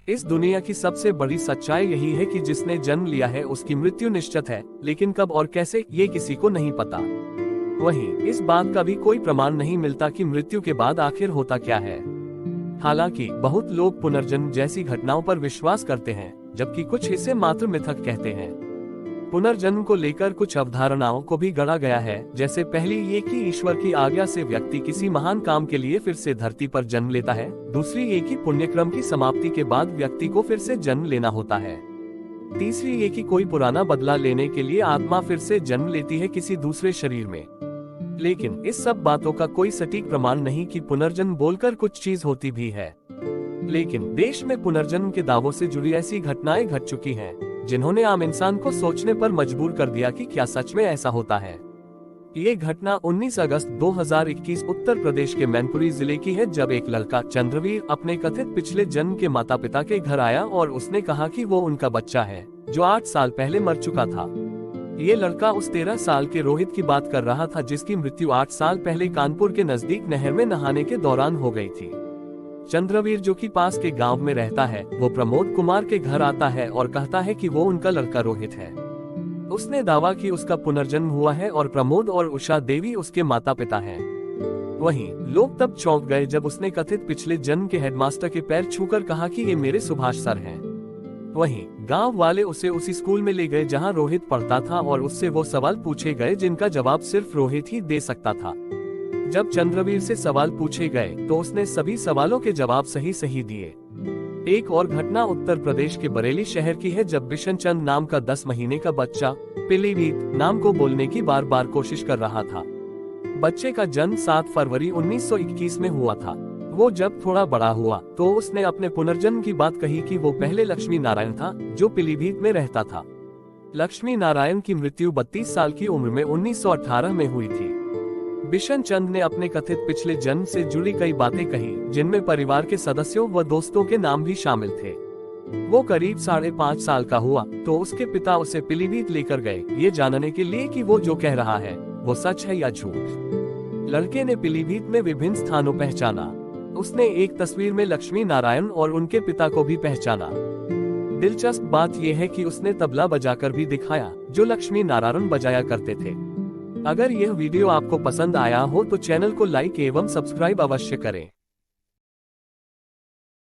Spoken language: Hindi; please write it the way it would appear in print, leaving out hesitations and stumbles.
इस दुनिया की सबसे बड़ी सच्चाई यही है कि जिसने जन्म लिया है उसकी मृत्यु निश्चित है, लेकिन कब और कैसे ये किसी को नहीं पता। वहीं इस बात का भी कोई प्रमाण नहीं मिलता कि मृत्यु के बाद आखिर होता क्या है। हालांकि बहुत लोग पुनर्जन्म जैसी घटनाओं पर विश्वास करते हैं, जबकि कुछ इसे मात्र मिथक कहते हैं। पुनर्जन्म को लेकर कुछ अवधारणाओं को भी गढ़ा गया है, जैसे पहली ये कि ईश्वर की आज्ञा से व्यक्ति किसी महान काम के लिए फिर से धरती पर जन्म लेता है। दूसरी ये कि पुण्यक्रम की समाप्ति के बाद व्यक्ति को फिर से जन्म लेना होता है। तीसरी ये कि कोई पुराना बदला लेने के लिए आत्मा फिर से जन्म लेती है किसी दूसरे शरीर में। लेकिन इस सब बातों का कोई सटीक प्रमाण नहीं कि पुनर्जन्म बोलकर कुछ चीज होती भी है। लेकिन देश में पुनर्जन्म के दावों से जुड़ी ऐसी घटनाएं घट चुकी हैं, जिन्होंने आम इंसान को सोचने पर मजबूर कर दिया कि क्या सच में ऐसा होता है। ये घटना 19 अगस्त 2021 उत्तर प्रदेश के मैनपुरी जिले की है, जब एक लड़का चंद्रवीर अपने कथित पिछले जन्म के माता पिता के घर आया और उसने कहा कि वो उनका बच्चा है, जो 8 साल पहले मर चुका था। ये लड़का उस 13 साल के रोहित की बात कर रहा था, जिसकी मृत्यु 8 साल पहले कानपुर के नजदीक नहर में नहाने के दौरान हो गई थी। चंद्रवीर, जो कि पास के गांव में रहता है, वो प्रमोद कुमार के घर आता है और कहता है कि वो उनका लड़का रोहित है। उसने दावा कि उसका पुनर्जन्म हुआ है और प्रमोद और उषा देवी उसके माता पिता हैं। वहीं लोग तब चौंक गए जब उसने कथित पिछले जन्म के हेडमास्टर के पैर छूकर कहा कि ये मेरे सुभाष सर हैं। वहीं गांव वाले उसे उसी स्कूल में ले गए जहां रोहित पढ़ता था और उससे वो सवाल पूछे गए जिनका जवाब सिर्फ रोहित ही दे सकता था। जब चंद्रवीर से सवाल पूछे गए तो उसने सभी सवालों के जवाब सही दिए। एक और घटना उत्तर प्रदेश के बरेली शहर की है, जब बिशन चंद नाम का 10 महीने का बच्चा पीलीभीत नाम को बोलने की बार कोशिश कर रहा था। बच्चे का जन्म 7 फरवरी 1921 में हुआ था। वो जब थोड़ा बड़ा हुआ तो उसने अपने पुनर्जन्म की बात कही कि वो पहले लक्ष्मी नारायण था, जो पीलीभीत में रहता था। लक्ष्मी नारायण की मृत्यु 32 साल की उम्र में 1918 में हुई थी। बिशन चंद ने अपने कथित पिछले जन्म से जुड़ी कई बातें कही, जिनमें परिवार के सदस्यों व दोस्तों के नाम भी शामिल थे। वो करीब 5.5 साल का हुआ तो उसके पिता उसे पीलीभीत लेकर गए, ये जानने के लिए कि वो जो कह रहा है वो सच है या झूठ। लड़के ने पीलीभीत में विभिन्न स्थानों पहचाना। उसने एक तस्वीर में लक्ष्मी नारायण और उनके पिता को भी पहचाना। दिलचस्प बात यह है कि उसने तबला बजाकर भी दिखाया, जो लक्ष्मी नारायण बजाया करते थे। अगर यह वीडियो आपको पसंद आया हो तो चैनल को लाइक एवं सब्सक्राइब अवश्य करें।